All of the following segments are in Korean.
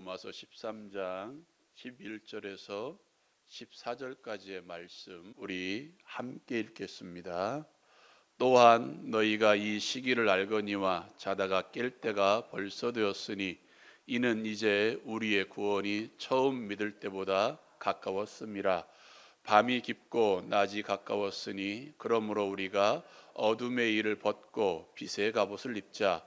로마서 13장 11절에서 14절까지의 말씀 우리 함께 읽겠습니다. 또한 너희가 이 시기를 알거니와 자다가 깰 때가 벌써 되었으니 이는 이제 우리의 구원이 처음 믿을 때보다 가까웠음이라. 밤이 깊고 낮이 가까웠으니 그러므로 우리가 어둠의 일을 벗고 빛의 갑옷을 입자.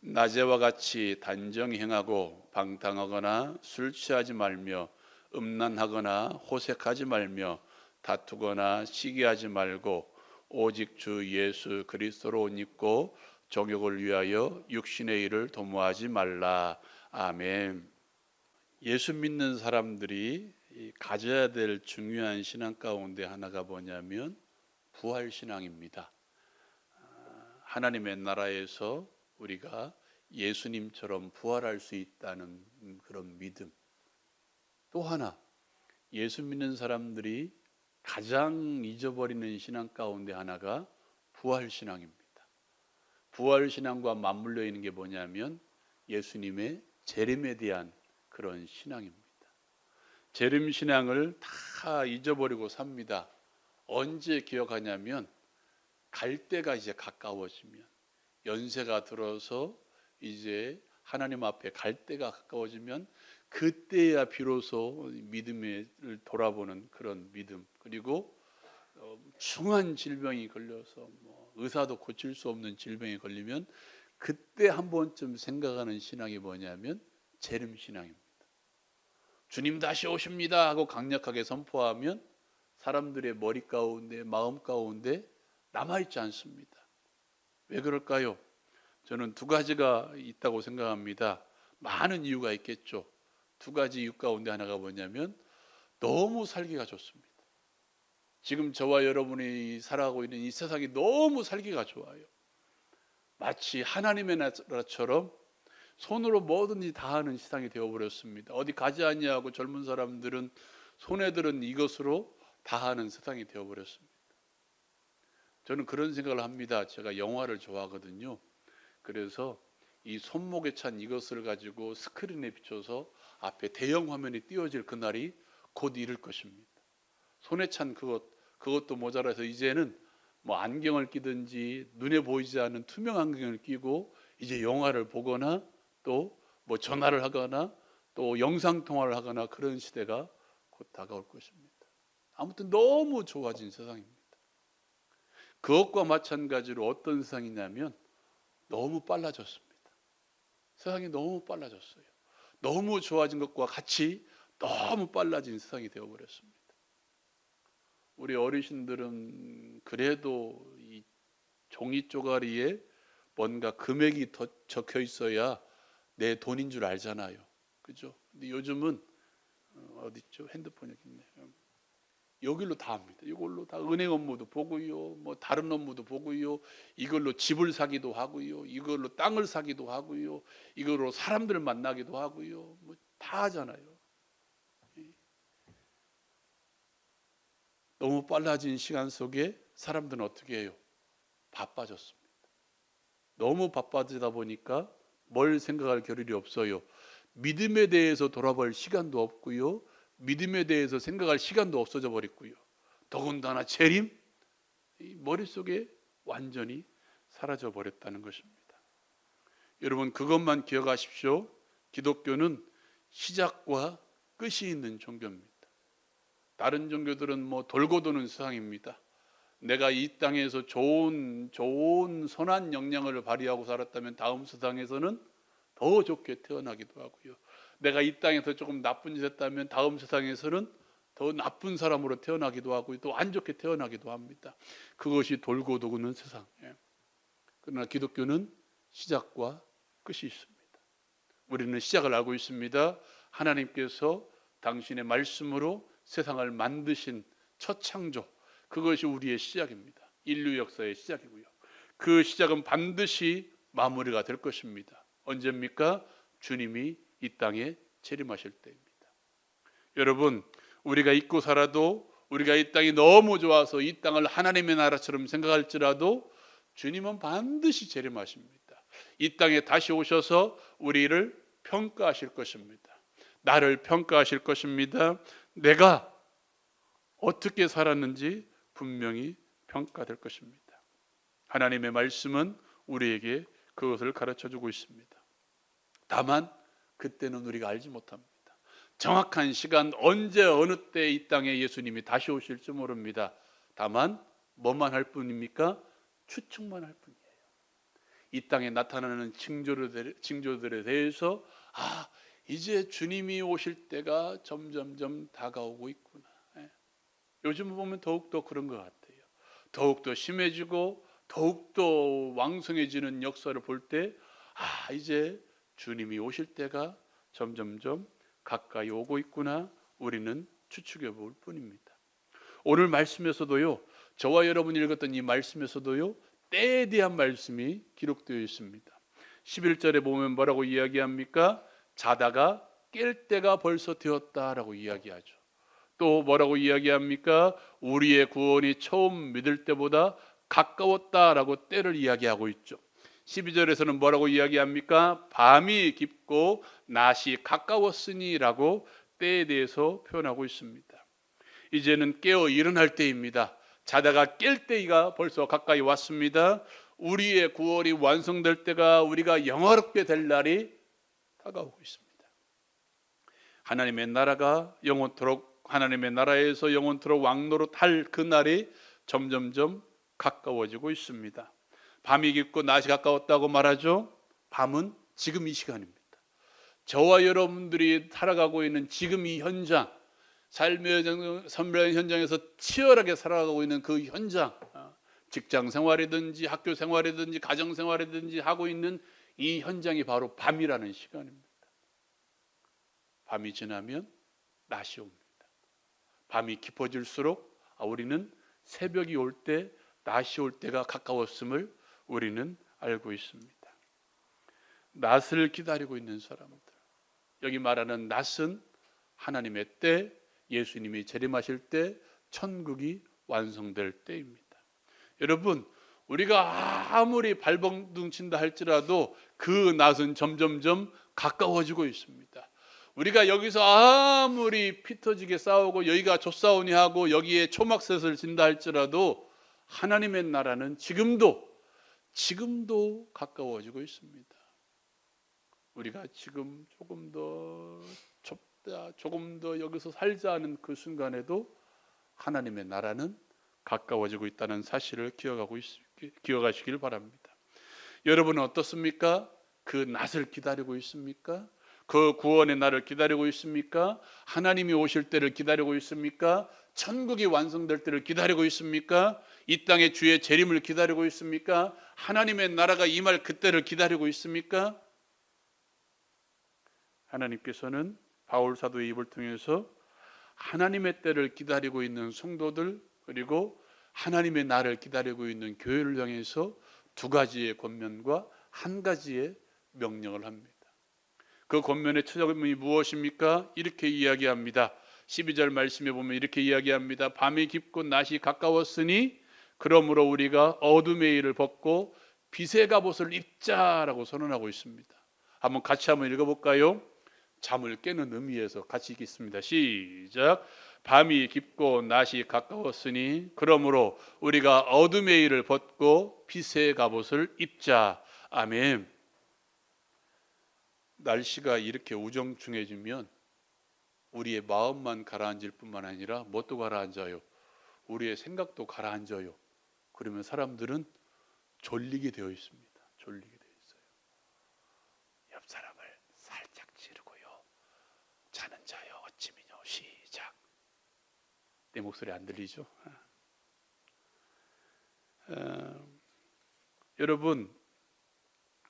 낮에와 같이 단정히 행하고 방탕하거나 술 취하지 말며 음란하거나 호색하지 말며 다투거나 시기하지 말고 오직 주 예수 그리스도로 옷 입고 정욕을 위하여 육신의 일을 도모하지 말라. 아멘. 예수 믿는 사람들이 가져야 될 중요한 신앙 가운데 하나가 뭐냐면 부활신앙입니다. 하나님의 나라에서 우리가 예수님처럼 부활할 수 있다는 그런 믿음. 또 하나, 예수 믿는 사람들이 가장 잊어버리는 신앙 가운데 하나가 부활신앙입니다. 부활신앙과 맞물려 있는 게 뭐냐면 예수님의 재림에 대한 그런 신앙입니다. 재림신앙을 다 잊어버리고 삽니다. 언제 기억하냐면 갈 때가 이제 가까워지면, 연세가 들어서 이제 하나님 앞에 갈 때가 가까워지면 그때야 비로소 믿음을 돌아보는 그런 믿음. 그리고 중한 질병이 걸려서 의사도 고칠 수 없는 질병이 걸리면 그때 한 번쯤 생각하는 신앙이 뭐냐면 재림신앙입니다. 주님 다시 오십니다 하고 강력하게 선포하면 사람들의 머리 가운데 마음 가운데 남아있지 않습니다. 왜 그럴까요? 저는 두 가지가 있다고 생각합니다. 많은 이유가 있겠죠. 두 가지 이유 가운데 하나가 뭐냐면 너무 살기가 좋습니다. 지금 저와 여러분이 살아가고 있는 이 세상이 너무 살기가 좋아요. 마치 하나님의 나라처럼 손으로 뭐든지 다 하는 세상이 되어버렸습니다. 어디 가지 아니하고 젊은 사람들은 손에 들은 이것으로 다 하는 세상이 되어버렸습니다. 저는 그런 생각을 합니다. 제가 영화를 좋아하거든요. 그래서 이 손목에 찬 이것을 가지고 스크린에 비춰서 앞에 대형 화면이 띄워질 그날이 곧 이를 것입니다. 손에 찬 그것도 모자라서 이제는 안경을 끼든지 눈에 보이지 않는 투명 안경을 끼고 이제 영화를 보거나 또 전화를 하거나 또 영상 통화를 하거나 그런 시대가 곧 다가올 것입니다. 아무튼 너무 좋아진 세상입니다. 그것과 마찬가지로 어떤 세상이냐면 너무 빨라졌습니다. 세상이 너무 빨라졌어요. 너무 좋아진 것과 같이 너무 빨라진 세상이 되어버렸습니다. 우리 어르신들은 그래도 이 종이 쪼가리에 뭔가 금액이 더 적혀 있어야 내 돈인 줄 알잖아요. 그죠? 근데 요즘은 어디 있죠? 핸드폰 여기 있네요. 여기로 다 합니다. 이걸로 다 은행 업무도 보고요, 다른 업무도 보고요, 이걸로 집을 사기도 하고요, 이걸로 땅을 사기도 하고요, 이걸로 사람들을 만나기도 하고요, 다 하잖아요. 너무 빨라진 시간 속에 사람들은 어떻게 해요? 바빠졌습니다. 너무 바빠지다 보니까 뭘 생각할 겨를이 없어요. 믿음에 대해서 돌아볼 시간도 없고요, 믿음에 대해서 생각할 시간도 없어져 버렸고요. 더군다나 재림, 머릿속에 완전히 사라져 버렸다는 것입니다. 여러분 그것만 기억하십시오. 기독교는 시작과 끝이 있는 종교입니다. 다른 종교들은 돌고 도는 세상입니다. 내가 이 땅에서 좋은 선한 역량을 발휘하고 살았다면 다음 세상에서는 더 좋게 태어나기도 하고요. 내가 이 땅에서 조금 나쁜 짓 했다면 다음 세상에서는 더 나쁜 사람으로 태어나기도 하고 또 안 좋게 태어나기도 합니다. 그것이 돌고 도는 세상. 그러나 기독교는 시작과 끝이 있습니다. 우리는 시작을 알고 있습니다. 하나님께서 당신의 말씀으로 세상을 만드신 첫 창조, 그것이 우리의 시작입니다. 인류 역사의 시작이고요. 그 시작은 반드시 마무리가 될 것입니다. 언제입니까? 주님이 이 땅에 재림하실 때입니다. 여러분, 우리가 잊고 살아도, 우리가 이 땅이 너무 좋아서 이 땅을 하나님의 나라처럼 생각할지라도 주님은 반드시 재림하십니다. 이 땅에 다시 오셔서 우리를 평가하실 것입니다. 나를 평가하실 것입니다. 내가 어떻게 살았는지 분명히 평가될 것입니다. 하나님의 말씀은 우리에게 그것을 가르쳐주고 있습니다. 다만 그때는 우리가 알지 못합니다. 정확한 시간 언제 어느 때 이 땅에 예수님이 다시 오실지 모릅니다. 다만 뭐만 할 뿐입니까? 추측만 할 뿐이에요. 이 땅에 나타나는 징조들에 대해서 이제 주님이 오실 때가 점점점 다가오고 있구나. 요즘 보면 더욱더 그런 것 같아요. 더욱더 심해지고 더욱더 왕성해지는 역사를 볼 때 이제 주님이 오실 때가 점점점 가까이 오고 있구나. 우리는 추측해 볼 뿐입니다. 오늘 말씀에서도요, 저와 여러분이 읽었던 이 말씀에서도요, 때에 대한 말씀이 기록되어 있습니다. 11절에 보면 뭐라고 이야기합니까? 자다가 깰 때가 벌써 되었다라고 이야기하죠. 또 뭐라고 이야기합니까? 우리의 구원이 처음 믿을 때보다 가까웠다라고 때를 이야기하고 있죠. 12절에서는 뭐라고 이야기합니까? 밤이 깊고 낮이 가까웠으니라고 때에 대해서 표현하고 있습니다. 이제는 깨어 일어날 때입니다. 자다가 깰 때가 벌써 가까이 왔습니다. 우리의 구원이 완성될 때가, 우리가 영화롭게 될 날이 다가오고 있습니다. 하나님의 나라가 영원토록, 하나님의 나라에서 영원토록 왕노릇 할 그 날이 점점점 가까워지고 있습니다. 밤이 깊고 낮이 가까웠다고 말하죠. 밤은 지금 이 시간입니다. 저와 여러분들이 살아가고 있는 지금 이 현장, 삶의 현장에서 치열하게 살아가고 있는 그 현장, 직장 생활이든지 학교 생활이든지 가정 생활이든지 하고 있는 이 현장이 바로 밤이라는 시간입니다. 밤이 지나면 낮이 옵니다. 밤이 깊어질수록 우리는 새벽이 올 때, 낮이 올 때가 가까웠음을 우리는 알고 있습니다. 낮을 기다리고 있는 사람들, 여기 말하는 낮은 하나님의 때, 예수님이 재림하실 때, 천국이 완성될 때입니다. 여러분, 우리가 아무리 발버둥 친다 할지라도 그 낮은 점점점 가까워지고 있습니다. 우리가 여기서 아무리 피 터지게 싸우고 여기가 좁싸우니 하고 여기에 초막셋을 진다 할지라도 하나님의 나라는 지금도 가까워지고 있습니다. 우리가 지금 조금 더 좁다, 조금 더 여기서 살자 하는 그 순간에도 하나님의 나라는 가까워지고 있다는 사실을 기억하시길 바랍니다. 여러분은 어떻습니까? 그 낮을 기다리고 있습니까? 그 구원의 날을 기다리고 있습니까? 하나님이 오실 때를 기다리고 있습니까? 천국이 완성될 때를 기다리고 있습니까? 이 땅의 주의 재림을 기다리고 있습니까? 하나님의 나라가 임할 그때를 기다리고 있습니까? 하나님께서는 바울 사도의 입을 통해서 하나님의 때를 기다리고 있는 성도들, 그리고 하나님의 날을 기다리고 있는 교회를 향해서 두 가지의 권면과 한 가지의 명령을 합니다. 그 권면의 초점이 무엇입니까? 이렇게 이야기합니다. 12절 말씀에 보면 이렇게 이야기합니다. 밤이 깊고 낮이 가까웠으니 그러므로 우리가 어둠의 일을 벗고 빛의 갑옷을 입자라고 선언하고 있습니다. 같이 한번 읽어볼까요? 잠을 깨는 의미에서 같이 읽겠습니다. 시작. 밤이 깊고 낮이 가까웠으니 그러므로 우리가 어둠의 일을 벗고 빛의 갑옷을 입자. 아멘. 날씨가 이렇게 우중충해지면 우리의 마음만 가라앉을 뿐만 아니라 뭣도 가라앉아요? 우리의 생각도 가라앉아요. 그러면 사람들은 졸리게 되어 있습니다. 졸리게 되어 있어요. 옆 사람을 살짝 찌르고요. 자는 자여 어찌미뇨. 시작. 내 목소리 안 들리죠? 여러분,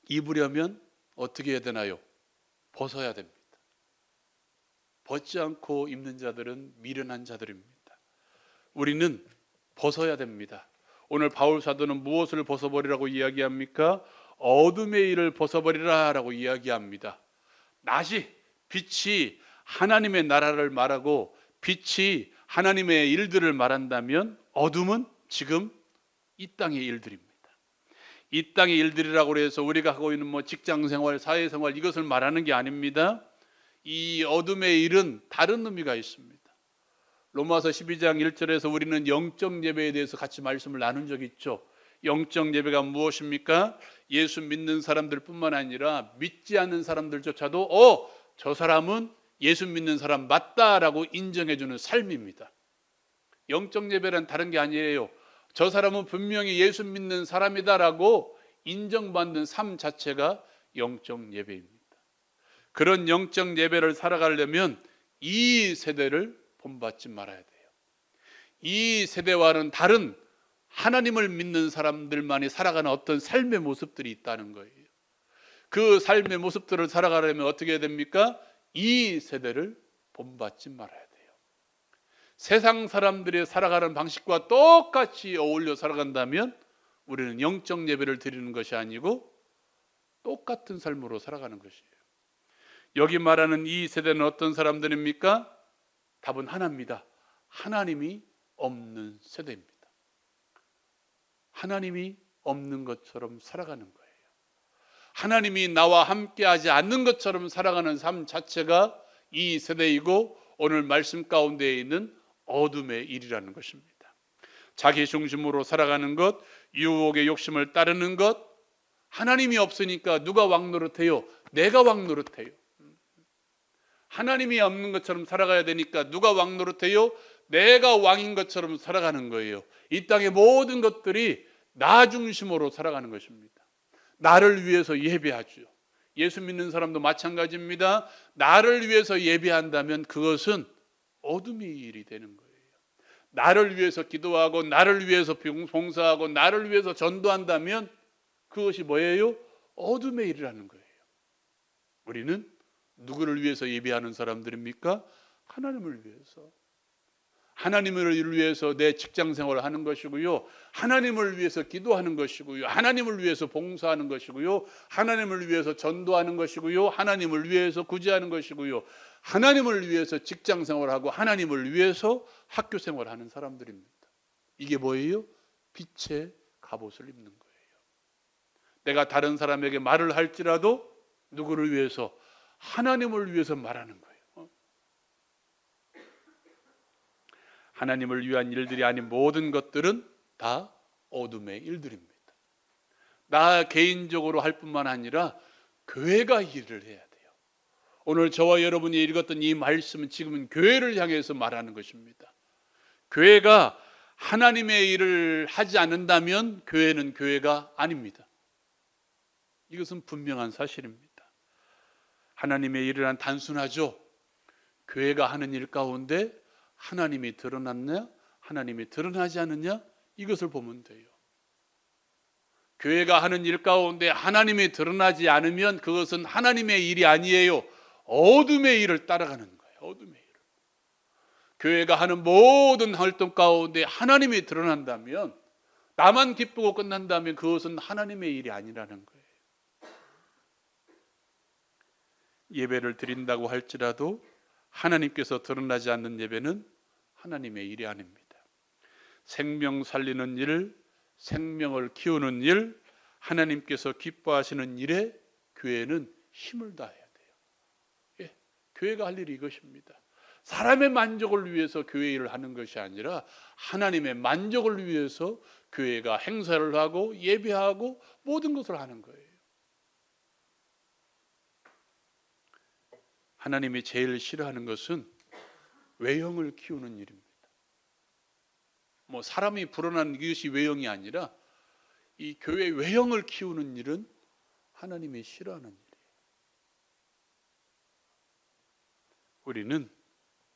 입으려면 어떻게 해야 되나요? 벗어야 됩니다. 벗지 않고 입는 자들은 미련한 자들입니다. 우리는 벗어야 됩니다. 오늘 바울 사도는 무엇을 벗어버리라고 이야기합니까? 어둠의 일을 벗어버리라 라고 이야기합니다. 낮이, 빛이 하나님의 나라를 말하고 빛이 하나님의 일들을 말한다면 어둠은 지금 이 땅의 일들입니다. 이 땅의 일들이라고 해서 우리가 하고 있는 직장생활, 사회생활 이것을 말하는 게 아닙니다. 이 어둠의 일은 다른 의미가 있습니다. 로마서 12장 1절에서 우리는 영적 예배에 대해서 같이 말씀을 나눈 적이 있죠. 영적 예배가 무엇입니까? 예수 믿는 사람들뿐만 아니라 믿지 않는 사람들조차도 저 사람은 예수 믿는 사람 맞다라고 인정해 주는 삶입니다. 영적 예배란 다른 게 아니에요. 저 사람은 분명히 예수 믿는 사람이다라고 인정받는 삶 자체가 영적 예배입니다. 그런 영적 예배를 살아가려면 이 세대를 본받지 말아야 돼요. 이 세대와는 다른 하나님을 믿는 사람들만이 살아가는 어떤 삶의 모습들이 있다는 거예요. 그 삶의 모습들을 살아가려면 어떻게 해야 됩니까? 이 세대를 본받지 말아야 돼요. 세상 사람들이 살아가는 방식과 똑같이 어울려 살아간다면 우리는 영적 예배를 드리는 것이 아니고 똑같은 삶으로 살아가는 것이에요. 여기 말하는 이 세대는 어떤 사람들입니까? 답은 하나입니다. 하나님이 없는 세대입니다. 하나님이 없는 것처럼 살아가는 거예요. 하나님이 나와 함께하지 않는 것처럼 살아가는 삶 자체가 이 세대이고 오늘 말씀 가운데 있는 어둠의 일이라는 것입니다. 자기 중심으로 살아가는 것, 유혹의 욕심을 따르는 것, 하나님이 없으니까 누가 왕 노릇해요? 내가 왕 노릇해요. 하나님이 없는 것처럼 살아가야 되니까 누가 왕 노릇해요? 내가 왕인 것처럼 살아가는 거예요. 이 땅의 모든 것들이 나 중심으로 살아가는 것입니다. 나를 위해서 예배하죠. 예수 믿는 사람도 마찬가지입니다. 나를 위해서 예배한다면 그것은 어둠의 일이 되는 거예요. 나를 위해서 기도하고 나를 위해서 봉사하고 나를 위해서 전도한다면 그것이 뭐예요? 어둠의 일이라는 거예요. 우리는 누구를 위해서 예배하는 사람들입니까? 하나님을 위해서. 하나님을 위해서 내 직장 생활을 하는 것이고요. 하나님을 위해서 기도하는 것이고요. 하나님을 위해서 봉사하는 것이고요. 하나님을 위해서 전도하는 것이고요. 하나님을 위해서 구제하는 것이고요. 하나님을 위해서 직장 생활하고 하나님을 위해서 학교 생활하는 사람들입니다. 이게 뭐예요? 빛의 갑옷을 입는 거예요. 내가 다른 사람에게 말을 할지라도 누구를 위해서? 하나님을 위해서 말하는 거예요. 하나님을 위한 일들이 아닌 모든 것들은 다 어둠의 일들입니다. 나 개인적으로 할 뿐만 아니라 교회가 일을 해야 돼요. 오늘 저와 여러분이 읽었던 이 말씀은 지금은 교회를 향해서 말하는 것입니다. 교회가 하나님의 일을 하지 않는다면 교회는 교회가 아닙니다. 이것은 분명한 사실입니다. 하나님의 일은 단순하죠. 교회가 하는 일 가운데 하나님이 드러났냐? 하나님이 드러나지 않느냐? 이것을 보면 돼요. 교회가 하는 일 가운데 하나님이 드러나지 않으면 그것은 하나님의 일이 아니에요. 어둠의 일을 따라가는 거예요. 어둠의 일을. 교회가 하는 모든 활동 가운데 하나님이 드러난다면, 나만 기쁘고 끝난다면 그것은 하나님의 일이 아니라는 거예요. 예배를 드린다고 할지라도 하나님께서 드러나지 않는 예배는 하나님의 일이 아닙니다. 생명 살리는 일, 생명을 키우는 일, 하나님께서 기뻐하시는 일에 교회는 힘을 다해야 돼요. 예, 교회가 할 일이 이것입니다. 사람의 만족을 위해서 교회 일을 하는 것이 아니라 하나님의 만족을 위해서 교회가 행사를 하고 예배하고 모든 것을 하는 거예요. 하나님이 제일 싫어하는 것은 외형을 키우는 일입니다. 사람이 불어난 이것이 외형이 아니라 이 교회 외형을 키우는 일은 하나님이 싫어하는 일이에요. 우리는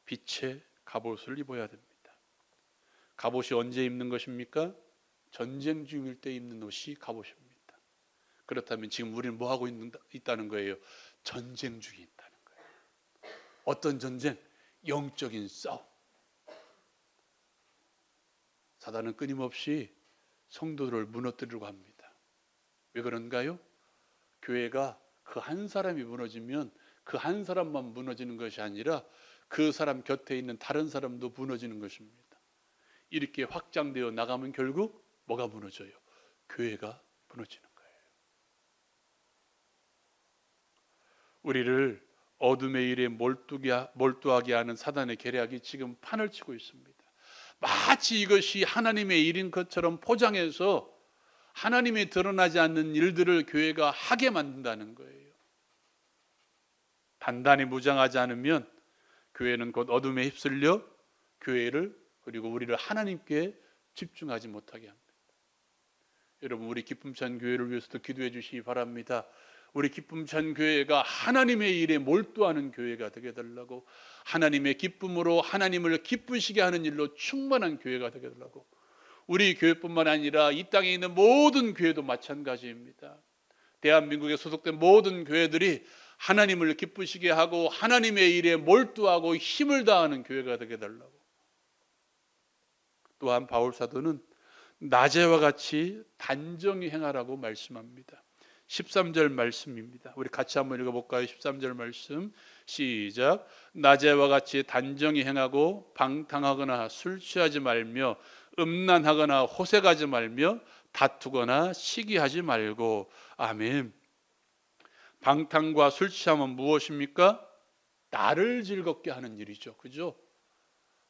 빛의 갑옷을 입어야 됩니다. 갑옷이 언제 입는 것입니까? 전쟁 중일 때 입는 옷이 갑옷입니다. 그렇다면 지금 우리는 뭐 하고 있다는 거예요? 전쟁 중에 있다는 거예요. 어떤 전쟁? 영적인 싸움. 사단은 끊임없이 성도들을 무너뜨리려고 합니다. 왜 그런가요? 교회가 그 한 사람이 무너지면 그 한 사람만 무너지는 것이 아니라 그 사람 곁에 있는 다른 사람도 무너지는 것입니다. 이렇게 확장되어 나가면 결국 뭐가 무너져요? 교회가 무너지는 거예요. 우리를 어둠의 일에 몰두하게 하는 사단의 계략이 지금 판을 치고 있습니다. 마치 이것이 하나님의 일인 것처럼 포장해서 하나님이 드러나지 않는 일들을 교회가 하게 만든다는 거예요. 단단히 무장하지 않으면 교회는 곧 어둠에 휩쓸려 교회를 그리고 우리를 하나님께 집중하지 못하게 합니다. 여러분, 우리 기쁨찬 교회를 위해서도 기도해 주시기 바랍니다. 우리 기쁨찬 교회가 하나님의 일에 몰두하는 교회가 되게 달라고, 하나님의 기쁨으로 하나님을 기쁘시게 하는 일로 충만한 교회가 되게 달라고. 우리 교회뿐만 아니라 이 땅에 있는 모든 교회도 마찬가지입니다. 대한민국에 소속된 모든 교회들이 하나님을 기쁘시게 하고 하나님의 일에 몰두하고 힘을 다하는 교회가 되게 달라고. 또한 바울 사도는 낮에와 같이 단정히 행하라고 말씀합니다. 13절 말씀입니다. 우리 같이 한번 읽어볼까요? 13절 말씀 시작. 낮에와 같이 단정히 행하고 방탕하거나 술 취하지 말며 음란하거나 호색하지 말며 다투거나 시기하지 말고. 아멘. 방탕과 술 취함은 무엇입니까? 나를 즐겁게 하는 일이죠. 그죠?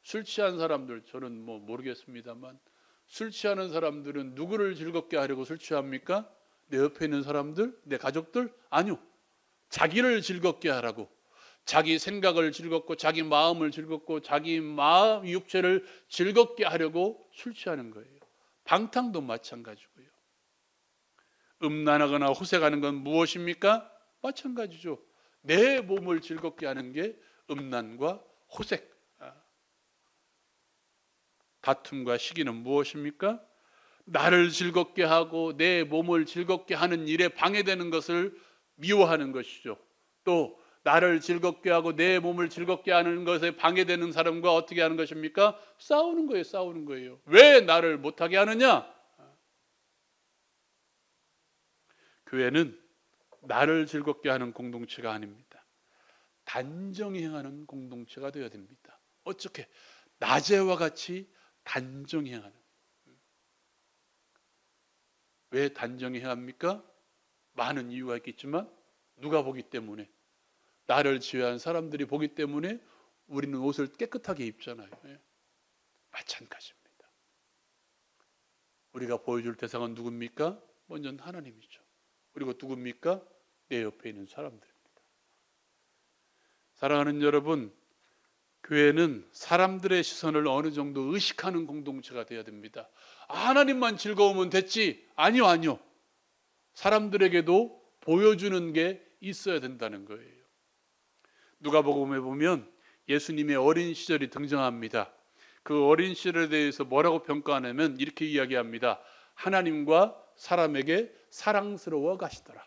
술 취한 사람들, 저는 모르겠습니다만 술 취하는 사람들은 누구를 즐겁게 하려고 술 취합니까? 내 옆에 있는 사람들? 내 가족들? 아니요. 자기를 즐겁게 하라고. 자기 생각을 즐겁고 자기 마음을 즐겁고 자기 마음 육체를 즐겁게 하려고 술 취하는 거예요. 방탕도 마찬가지고요. 음란하거나 호색하는 건 무엇입니까? 마찬가지죠. 내 몸을 즐겁게 하는 게 음란과 호색. 다툼과 시기는 무엇입니까? 나를 즐겁게 하고 내 몸을 즐겁게 하는 일에 방해되는 것을 미워하는 것이죠. 또 나를 즐겁게 하고 내 몸을 즐겁게 하는 것에 방해되는 사람과 어떻게 하는 것입니까? 싸우는 거예요. 싸우는 거예요. 왜 나를 못하게 하느냐? 교회는 나를 즐겁게 하는 공동체가 아닙니다. 단정히 행하는 공동체가 되어야 됩니다. 어떻게? 낮에와 같이 단정히 행하는. 왜 단정히 행합니까? 많은 이유가 있겠지만 누가 보기 때문에, 나를 지휘한 사람들이 보기 때문에 우리는 옷을 깨끗하게 입잖아요. 마찬가지입니다. 우리가 보여줄 대상은 누굽니까? 먼저는 하나님이죠. 그리고 누굽니까? 내 옆에 있는 사람들입니다. 사랑하는 여러분, 교회는 사람들의 시선을 어느 정도 의식하는 공동체가 되어야 됩니다. 하나님만 즐거우면 됐지? 아니요. 사람들에게도 보여주는 게 있어야 된다는 거예요. 누가복음에 보면 예수님의 어린 시절이 등장합니다. 그 어린 시절에 대해서 뭐라고 평가하냐면 이렇게 이야기합니다. 하나님과 사람에게 사랑스러워 가시더라.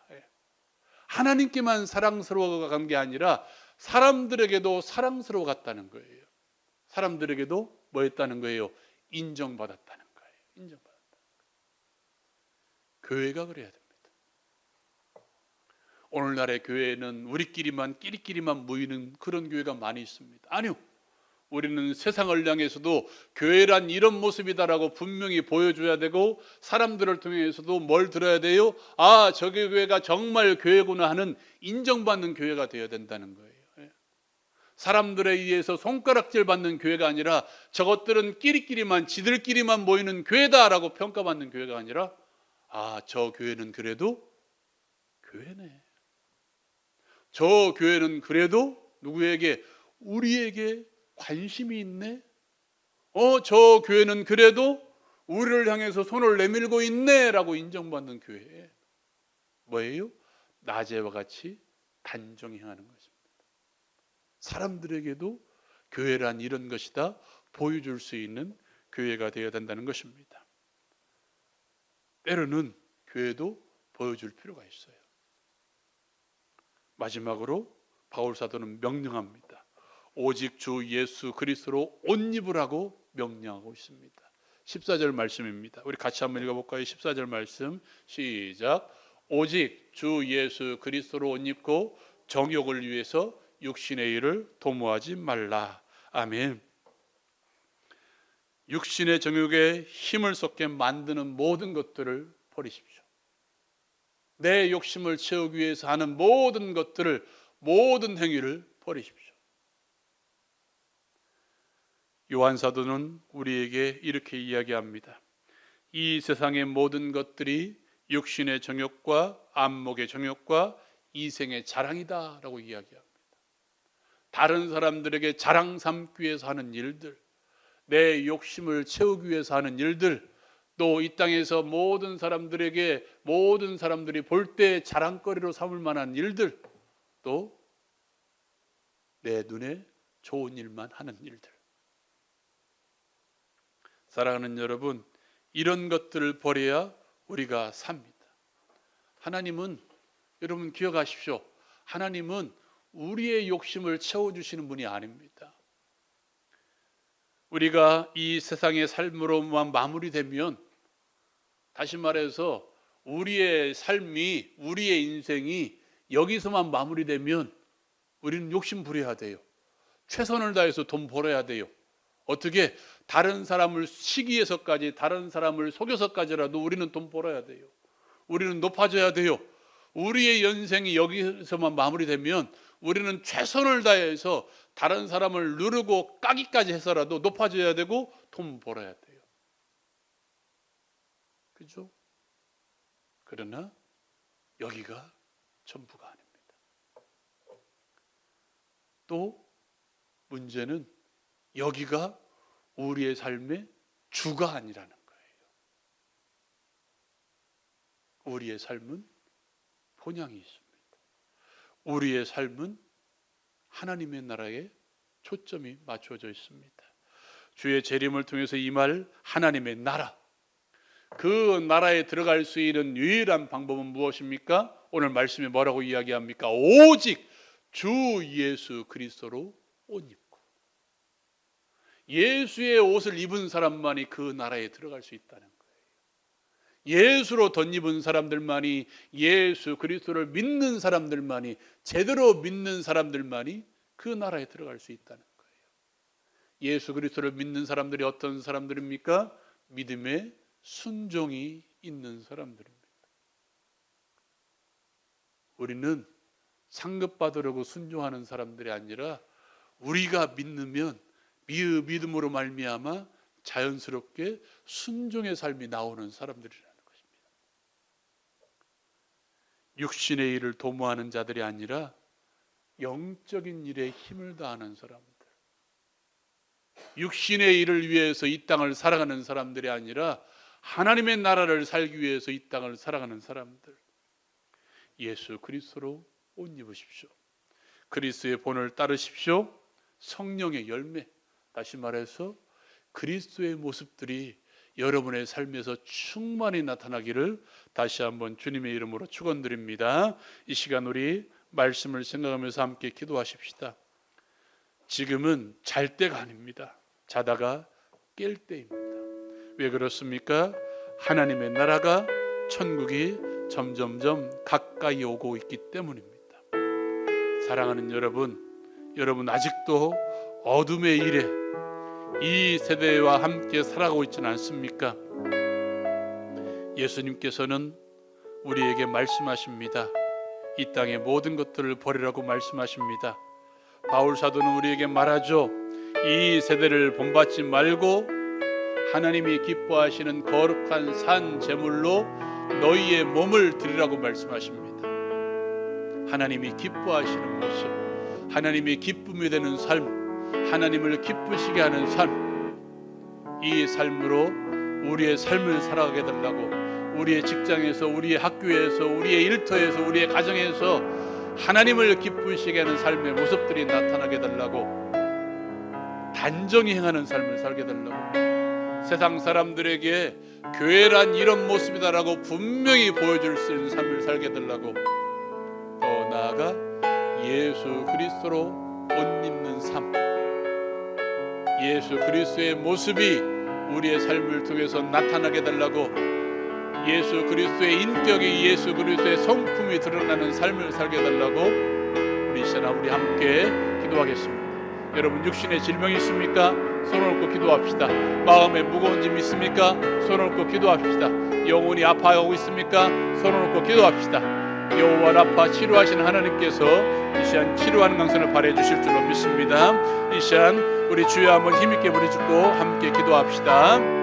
하나님께만 사랑스러워 간 게 아니라 사람들에게도 사랑스러워 갔다는 거예요. 사람들에게도 뭐 했다는 거예요? 인정받았다는 거예요. 인정받았다. 교회가 그래야 됩니다. 오늘날의 교회는 우리끼리만 끼리끼리만 모이는 그런 교회가 많이 있습니다. 아니요. 우리는 세상을 향해서도 교회란 이런 모습이다라고 분명히 보여줘야 되고, 사람들을 통해서도 뭘 들어야 돼요? 아, 저기 교회가 정말 교회구나 하는 인정받는 교회가 되어야 된다는 거예요. 사람들에 의해서 손가락질 받는 교회가 아니라, 저것들은 끼리끼리만 지들끼리만 모이는 교회다라고 평가받는 교회가 아니라, 아, 저 교회는 그래도 교회네. 저 교회는 그래도 누구에게? 우리에게 관심이 있네. 저 교회는 그래도 우리를 향해서 손을 내밀고 있네 라고 인정받는 교회. 뭐예요? 낮에와 같이 단정히 행하는 것입니다. 사람들에게도 교회란 이런 것이다 보여줄 수 있는 교회가 되어야 된다는 것입니다. 때로는 교회도 보여줄 필요가 있어요. 마지막으로 바울 사도는 명령합니다. 오직 주 예수 그리스도로 옷 입으라고 명령하고 있습니다. 14절 말씀입니다. 우리 같이 한번 읽어볼까요? 14절 말씀 시작. 오직 주 예수 그리스도로 옷 입고 정욕을 위해서 육신의 일을 도모하지 말라. 아멘. 육신의 정욕에 힘을 쏟게 만드는 모든 것들을 버리십시오. 내 욕심을 채우기 위해서 하는 모든 것들을 모든 행위를 버리십시오. 요한 사도는 우리에게 이렇게 이야기합니다. 이 세상의 모든 것들이 육신의 정욕과 안목의 정욕과 이생의 자랑이다 라고 이야기합니다. 다른 사람들에게 자랑 삼기 위해서 하는 일들, 내 욕심을 채우기 위해서 하는 일들, 또 이 땅에서 모든 사람들이 볼 때 자랑거리로 삼을 만한 일들, 또 내 눈에 좋은 일만 하는 일들. 사랑하는 여러분, 이런 것들을 버려야 우리가 삽니다. 하나님은, 여러분 기억하십시오. 하나님은 우리의 욕심을 채워주시는 분이 아닙니다. 우리가 이 세상의 삶으로만 마무리되면, 다시 말해서 우리의 삶이, 우리의 인생이 여기서만 마무리되면 우리는 욕심 부려야 돼요. 최선을 다해서 돈 벌어야 돼요. 어떻게? 다른 사람을 시기해서까지, 다른 사람을 속여서까지라도 우리는 돈 벌어야 돼요. 우리는 높아져야 돼요. 우리의 인생이 여기서만 마무리되면 우리는 최선을 다해서 다른 사람을 누르고 까기까지 해서라도 높아져야 되고 돈 벌어야 돼요. 그죠? 그러나 여기가 전부가 아닙니다. 또 문제는 여기가 우리의 삶의 주가 아니라는 거예요. 우리의 삶은 본향이 있습니다. 우리의 삶은 하나님의 나라에 초점이 맞춰져 있습니다. 주의 재림을 통해서 이 말, 하나님의 나라, 그 나라에 들어갈 수 있는 유일한 방법은 무엇입니까? 오늘 말씀에 뭐라고 이야기합니까? 오직 주 예수 그리스도로 옷 입고, 예수의 옷을 입은 사람만이 그 나라에 들어갈 수 있다는 거예요. 예수로 덧입은 사람들만이, 예수 그리스도를 믿는 사람들만이, 제대로 믿는 사람들만이 그 나라에 들어갈 수 있다는 거예요. 예수 그리스도를 믿는 사람들이 어떤 사람들입니까? 믿음의 순종이 있는 사람들입니다. 우리는 상급받으려고 순종하는 사람들이 아니라 우리가 믿으면 믿음으로 말미암아 자연스럽게 순종의 삶이 나오는 사람들이라는 것입니다. 육신의 일을 도모하는 자들이 아니라 영적인 일에 힘을 다하는 사람들, 육신의 일을 위해서 이 땅을 살아가는 사람들이 아니라 하나님의 나라를 살기 위해서 이 땅을 살아가는 사람들, 예수 그리스도로 옷 입으십시오. 그리스도의 본을 따르십시오. 성령의 열매, 다시 말해서 그리스도의 모습들이 여러분의 삶에서 충만히 나타나기를 다시 한번 주님의 이름으로 축원드립니다. 이 시간 우리 말씀을 생각하면서 함께 기도하십시다. 지금은 잘 때가 아닙니다. 자다가 깰 때입니다. 왜 그렇습니까? 하나님의 나라가, 천국이 점점점 가까이 오고 있기 때문입니다. 사랑하는 여러분 아직도 어둠의 일에 이 세대와 함께 살아가고 있지는 않습니까? 예수님께서는 우리에게 말씀하십니다. 이 땅의 모든 것들을 버리라고 말씀하십니다. 바울 사도는 우리에게 말하죠. 이 세대를 본받지 말고 하나님이 기뻐하시는 거룩한 산 제물로 너희의 몸을 드리라고 말씀하십니다. 하나님이 기뻐하시는 모습, 하나님이 기쁨이 되는 삶, 하나님을 기쁘시게 하는 삶, 이 삶으로 우리의 삶을 살아가게 달라고, 우리의 직장에서, 우리의 학교에서, 우리의 일터에서, 우리의 가정에서 하나님을 기쁘시게 하는 삶의 모습들이 나타나게 달라고, 단정히 행하는 삶을 살게 달라고, 세상 사람들에게 교회란 이런 모습이다라고 분명히 보여줄 수 있는 삶을 살게 달라고, 더 나아가 예수 그리스도로 옷 입는 삶, 예수 그리스도의 모습이 우리의 삶을 통해서 나타나게 달라고, 예수 그리스도의 인격이, 예수 그리스도의 성품이 드러나는 삶을 살게 달라고 우리 시간 우리 함께 기도하겠습니다. 여러분 육신에 질병이 있습니까? 손을 얹고 기도합시다. 마음에 무거운 짐 있습니까? 손을 얹고 기도합시다. 영혼이 아파하고 있습니까? 손을 얹고 기도합시다. 여호와 라파 치료하시는 하나님께서 이 시간 치료하는 강선을 발휘해 주실 줄로 믿습니다. 이 시간 우리 주여 한번 힘있게 부르짖고 함께 기도합시다.